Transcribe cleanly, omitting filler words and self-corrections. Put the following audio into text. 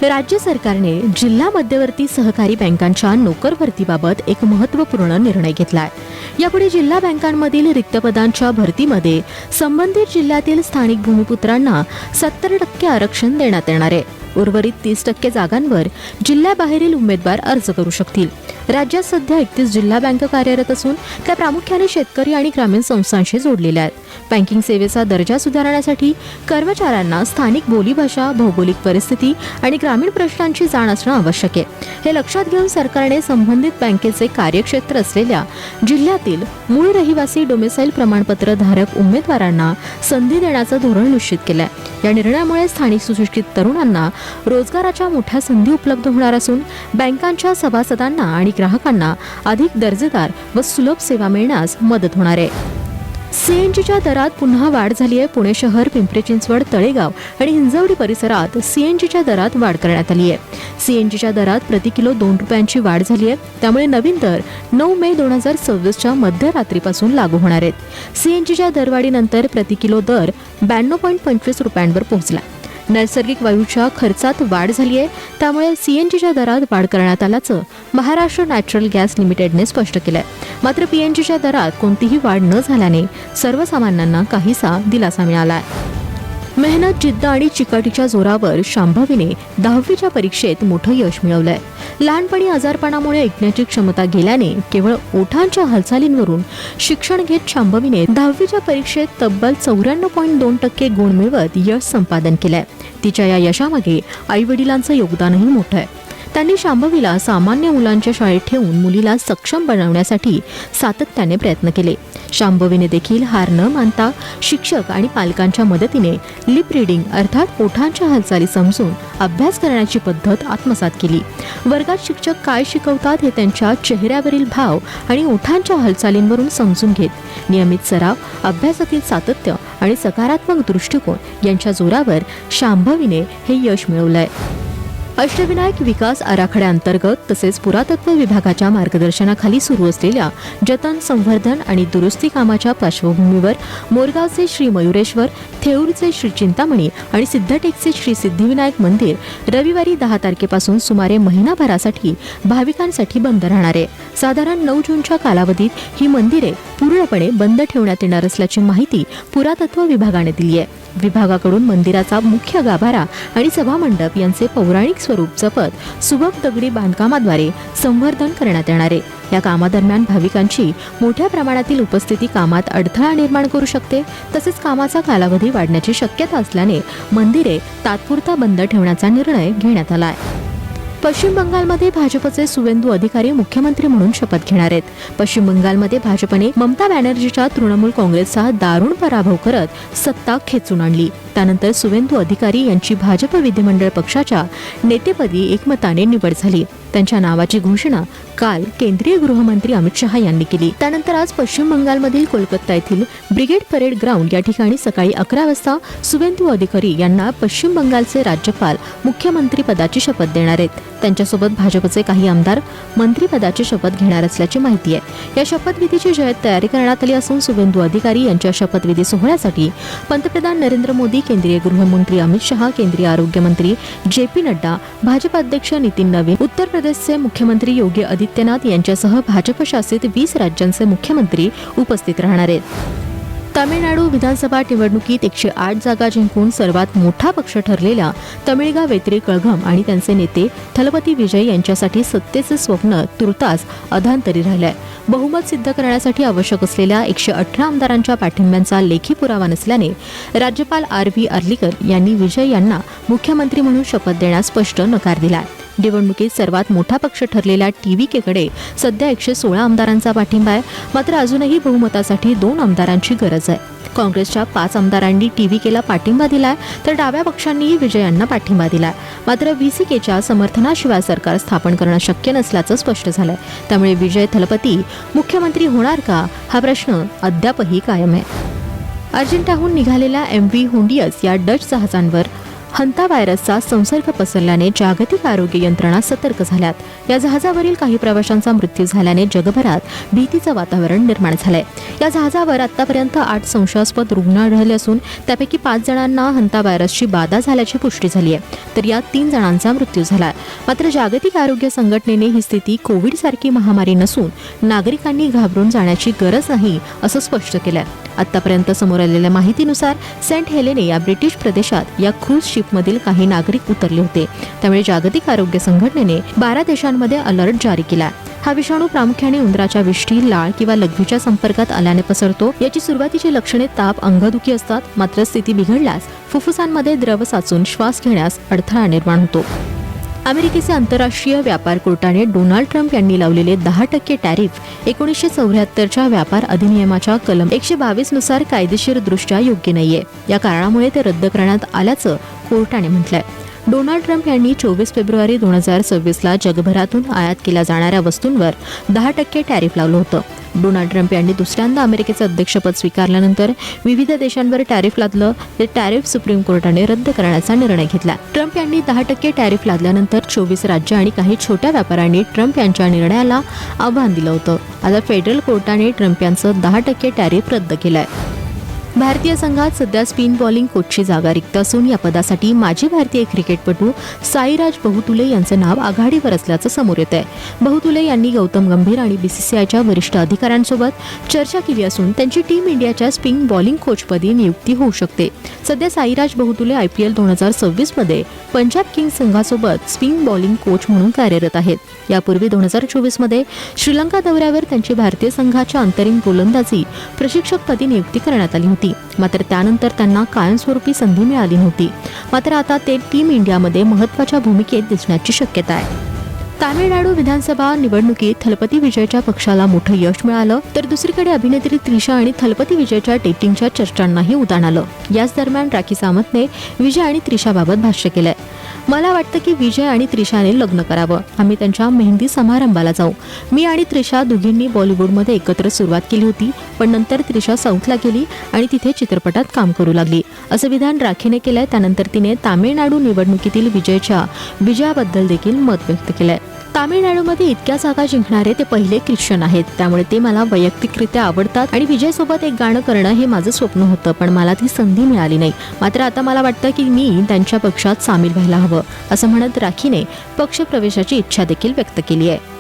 राज्य सरकारने जिल्हा मध्यवर्ती सहकारी बँकांच्या नोकर भरतीबाबत एक महत्त्वपूर्ण निर्णय घेतलाय। यापुढे जिल्हा बँकांमधील रिक्त पदांच्या भरतीमध्ये संबंधित जिल्ह्यातील स्थानिक भूमिपुत्रांना 70% आरक्षण देण्यात येणार आहे। उर्वरित 30% जागांवर जिल्ह्याबाहेरील उमेदवार अर्ज करू शकतील। राज्यात सध्या 31 जिल्हा बँक कार्यरत असून त्या प्रामुख्याने शेतकरी आणि ग्रामीण संस्थांशी जोडलेल्या आहेत। बँकिंग सेवेचा दर्जा सुधारण्यासाठी कर्मचाऱ्यांना स्थानिक बोलीभाषा, भौगोलिक परिस्थिती आणि ग्रामीण प्रश्नांची जाण असणं आवश्यक आहे। हे लक्षात घेऊन सरकारने संबंधित बँकेचे कार्यक्षेत्र असलेल्या जिल्ह्यातील मूळ रहिवासी डोमेसाईल प्रमाणपत्र धारक उमेदवारांना संधी देण्याचं धोरण निश्चित केलंय। या निर्णयामुळे स्थानिक सुशिक्षित तरुणांना रोजगाराच्या मोठ्या संधी उपलब्ध होणार असून बँकांच्या सभासदांना आणि ग्राहकांना अधिक दर्जेदार व सुलभ सेवा मिळण्यास मदत होणार आहे। सीएनजीच्या दरात पुन्हा वाढ झाली आहे। पुणे शहर, पिंपरी चिंचवड, तळेगाव आणि हिंजवडी परिसरात सीएनजीच्या दरात वाढ करण्यात आली आहे। सीएनजीच्या दरात प्रति किलो 2 रुपयांची वाढ झाली आहे। त्यामुळे नवीन दर 9 मे 2024च्या मध्यरात्रीपासून लागू होणार आहेत। सीएनजीच्या दरवाढीनंतर प्रति किलो दर 92.25 रुपयांवर पोहोचला। नैसर्गिक वायूच्या खर्चात वाढ झाली आहे, त्यामुळे सीएनजीच्या दरात वाढ करण्यात आल्याचं महाराष्ट्र नॅचरल गॅस लिमिटेडने स्पष्ट केलंय। मात्र पीएनजीच्या दरात कोणतीही वाढ न झाल्याने सर्वसामान्यांना काहीसा दिलासा मिळाला। मेहनत, जिद्द आणि चिकाटीच्या जोरावर शांभवीने 10वीच्या परीक्षेत मोठं यश मिळवलंय। लहानपणी आजारपणामुळे ऐकण्याची क्षमता गेल्याने केवळ ओठांच्या हालचालींवरून शिक्षण घेत शांभवीने 10वीच्या परीक्षेत तब्बल 94.2% गुण मिळवत यश संपादन केलंय। तिच्या या यशामागे आई वडिलांचं योगदानही मोठं आहे। त्यांनी शांभवीला सामान्य मुलांच्या शाळेत ठेवून मुलीला सक्षम बनवण्यासाठी सातत्याने प्रयत्न केले। शांभवीने देखील हार न मानता शिक्षक आणि पालकांच्या मदतीने लिप रीडिंग अर्थात ओठांच्या हालचाली समजून अभ्यास करण्याची पद्धत आत्मसात केली। वर्गात शिक्षक काय शिकवतात हे त्यांच्या चेहऱ्यावरील भाव आणि ओठांच्या हालचालींवरून समजून घेत नियमित सराव, अभ्यासातील सातत्य आणि सकारात्मक दृष्टिकोन यांच्या जोरावर शांभवीने हे यश मिळवलंय। अष्टविनायक विकास आराखड्याअंतर्गत तसेच पुरातत्व विभागाच्या मार्गदर्शनाखाली सुरू असलेल्या जतन, संवर्धन आणि दुरुस्ती कामाच्या पार्श्वभूमीवर मोरगावचे श्री मयुरेश्वर, थेऊरचे श्री चिंतामणी आणि सिद्धटेकचे श्री सिद्धिविनायक मंदिर रविवारी 10 तारखेपासून सुमारे महिनाभरासाठी भाविकांसाठी बंद राहणार आहे। साधारण 9 जूनच्या कालावधीत ही मंदिरे पूर्णपणे बंद ठेवण्यात येणार असल्याची माहिती पुरातत्व विभागाने दिली आहे। विभागाकडून मंदिराचा मुख्य गाभारा आणि सभामंडप यांचे पौराणिक स्वरूप जपत सुबक दगडी बांधकामाद्वारे संवर्धन करण्यात येणार आहे। या कामादरम्यान भाविकांची मोठ्या प्रमाणातील उपस्थिती कामात अडथळा निर्माण करू शकते। तसेच कामाचा कालावधी वाढण्याची शक्यता असल्याने मंदिरे तात्पुरता बंद ठेवण्याचा निर्णय घेण्यात आला आहे। पश्चिम बंगालमध्ये भाजपचे सुवेंदू अधिकारी मुख्यमंत्री म्हणून शपथ घेणार आहेत। पश्चिम बंगालमध्ये भाजपने ममता बॅनर्जीच्या तृणमूल काँग्रेसचा दारुण पराभव करत सत्ता खेचून आणली। त्यानंतर सुवेंदू अधिकारी यांची भाजप विधिमंडळ पक्षाच्या नेतेपदी एकमताने निवड झाली। त्यांच्या नावाची घोषणा काल केंद्रीय गृहमंत्री अमित शहा यांनी केली। त्यानंतर आज पश्चिम बंगालमधील कोलकाता येथील ब्रिगेड परेड ग्राउंड या ठिकाणी सकाळी 11 वाजता सुवेंदू अधिकारी यांना पश्चिम बंगालचे राज्यपाल मुख्यमंत्री पदाची शपथ देणार आहेत। त्यांच्यासोबत भाजपचे काही आमदार मंत्रिपदाची शपथ घेणार असल्याची माहिती आहे। या शपथविधीची जय्यत तयारी करण्यात आली असून सुवेंदू अधिकारी यांच्या शपथविधी सोहळ्यासाठी पंतप्रधान नरेंद्र मोदी, केंद्रीय गृहमंत्री अमित शहा, केंद्रीय आरोग्य मंत्री जे.पी. नड्डा, भाजप अध्यक्ष नितीन नवीन, उत्तर प्रदेशचे मुख्यमंत्री योगी आदित्यनाथ यांच्यासह भाजप शासित 20 राज्यांचे मुख्यमंत्री उपस्थित राहणार आहेत। तामिळनाडू विधानसभा निवडणुकीत 108 जागा जिंकून सर्वात मोठा पक्ष ठरलेल्या तमिळगा वेत्री कळघम आणि त्यांचे नेते थलपती विजय यांच्यासाठी सत्तेचे स्वप्न तुर्तास अधांतरी राहिले आहे। बहुमत सिद्ध करण्यासाठी आवश्यक असलेल्या 118 आमदारांच्या पाठिंब्याचा लेखी पुरावा नसल्याने राज्यपाल आर.व्ही. अर्लीकर यांनी विजय यांना मुख्यमंत्री म्हणून शपथ देण्यास स्पष्ट नकार दिला आहे। निवडणुकीत सर्वात मोठा पक्ष ठरलेल्या टीव्हीकेकडे सध्या 116 आमदारांचा पाठिंबा आहे। मात्र अजूनही बहुमतासाठी 2 आमदारांची गरज आहे। काँग्रेसच्या 5 आमदारांनी टीव्हीकेला पाठिंबा दिलाय, तर डाव्या पक्षांनीही विजय यांना पाठिंबा दिलाय। मात्र व्हीसीकेच्या समर्थनाशिवाय सरकार स्थापन करणं शक्य नसल्याचं स्पष्ट झालंय। त्यामुळे विजय थलपती मुख्यमंत्री होणार का हा प्रश्न अद्यापही कायम आहे। अर्जेंटाहून निघालेल्या MV होंडियस या डच जहाजांवर हंता व्हायरसचा संसर्ग पसरल्याने जागतिक आरोग्य यंत्रणा सतर्क झाल्यात। या जहाजावरील काही प्रवाशांचा मृत्यू झाल्याने जगभरात भीतीचं वातावरण निर्माण झालंय। या जहाजावर आतापर्यंत 8 संशयास्पद रुग्ण आढळले असून त्यापैकी 5 जणांना हंता व्हायरसची बाधा झाल्याची पुष्टी झाली आहे, तर यात 3 जणांचा मृत्यू झाला। मात्र जागतिक आरोग्य संघटनेने ही स्थिती कोविड सारखी महामारी नसून नागरिकांनी घाबरून जाण्याची गरज नाही असं स्पष्ट केलंय। आतापर्यंत समोर आलेल्या माहितीनुसार सेंट हेलेने या ब्रिटिश प्रदेशात या क्रूज शिपमधील काही नागरिक उतरले होते, त्यामुळे जागतिक आरोग्य संघटनेने 12 देशांमध्ये अलर्ट जारी केला। हा विषाणू प्रामुख्याने उंदराच्या विष्ठी, लाळ किंवा लघवीच्या संपर्कात आल्याने पसरतो। याची सुरुवातीची लक्षणे ताप, अंगदुखी असतात, मात्र स्थिती बिघडल्यास फुफ्फुसांमध्ये द्रव साचून श्वास घेण्यास अडथळा निर्माण होतो। अमेरिकेचे आंतरराष्ट्रीय व्यापार कोर्टाने डोनाल्ड ट्रम्प यांनी लावलेले 10% टॅरिफ 1974च्या व्यापार अधिनियमाच्या कलम 122 नुसार कायदेशीरदृष्ट्या योग्य नाहीये। या कारणामुळे ते रद्द करण्यात आल्याचं कोर्टाने म्हटलंय। डोनाल्ड ट्रम्प यांनी 24 फेब्रुवारी 2026ला जगभरातून आयात केल्या जाणाऱ्या वस्तूंवर 10% टॅरिफ लावलं होतं। डोनाल्ड ट्रम्प यांनी दुसऱ्यांदा अमेरिकेचं अध्यक्षपद स्वीकारल्यानंतर विविध देशांवर टॅरिफ लादलं। ते टॅरिफ सुप्रीम कोर्टाने रद्द करण्याचा निर्णय घेतला। ट्रम्प यांनी 10% टॅरिफ लादल्यानंतर 24 राज्य आणि काही छोट्या व्यापाऱ्यांनी ट्रम्प यांच्या निर्णयाला आव्हान दिलं होतं। आता फेडरल कोर्टाने ट्रम्प यांचं 10% टॅरिफ रद्द केलंय। भारतीय संघात सध्या स्पिन बॉलिंग कोचची जागा रिक्त असून या पदासाठी माजी भारतीय क्रिकेटपटू साईराज बहुतुले यांचं नाव आघाडीवर असल्याचं समोर येत आहे। बहुतुले यांनी गौतम गंभीर आणि बीसीसीआयच्या वरिष्ठ अधिकाऱ्यांसोबत चर्चा केली असून त्यांची टीम इंडियाच्या स्पिन बॉलिंग कोचपदी नियुक्ती होऊ शकते। सध्या साईराज बहुतुले IPL 2026 मध्ये पंजाब किंग्स संघासोबत स्पिन बॉलिंग कोच म्हणून कार्यरत आहेत। यापूर्वी 2024 मध्ये श्रीलंका दौऱ्यावर त्यांची भारतीय संघाच्या अंतरिम गोलंदाजी प्रशिक्षकपदी नियुक्ती करण्यात आली होती, मात्र त्यानंतर त्यांना कायमस्वरूपी संधी मिळाली नव्हती। मात्र आता ते टीम इंडियामध्ये महत्त्वाच्या भूमिकेत दिसण्याची शक्यता आहे। तामिळनाडू विधानसभा निवडणुकीत थलपती विजयच्या पक्षाला मोठं यश मिळालं, तर दुसरीकडे अभिनेत्री त्रिशा आणि थलपती विजयच्या डेटिंगच्या चर्चांनाही उधाण आलं। याच दरम्यान राखी सावंतने विजय आणि त्रिशाबाबत भाष्य केलंय। मला वाटतं की विजय आणि त्रिशाने लग्न करावं, आम्ही त्यांच्या मेहंदी समारंभाला जाऊ। मी आणि त्रिशा दोघींनी बॉलिवूडमध्ये एकत्र सुरुवात केली होती, पण नंतर त्रिशा साऊथला गेली आणि तिथे चित्रपटात काम करू लागली, असं विधान राखीने केलंय। त्यानंतर तिने तामिळनाडू निवडणुकीतील विजयच्या विजयाबद्दल देखील मत व्यक्त केलंय। तामिळनाडूमध्ये इतक्या जागा जिंकणारे ते पहिले ख्रिश्चन आहेत, त्यामुळे ते मला वैयक्तिकरित्या आवडतात आणि विजयसोबत एक गाणं करणं हे माझं स्वप्न होतं, पण मला ती संधी मिळाली नाही। मात्र आता मला वाटतं की मी त्यांच्या पक्षात सामील व्हायला हवं, असं म्हणत राखीने पक्षप्रवेशाची इच्छा देखील व्यक्त केली आहे।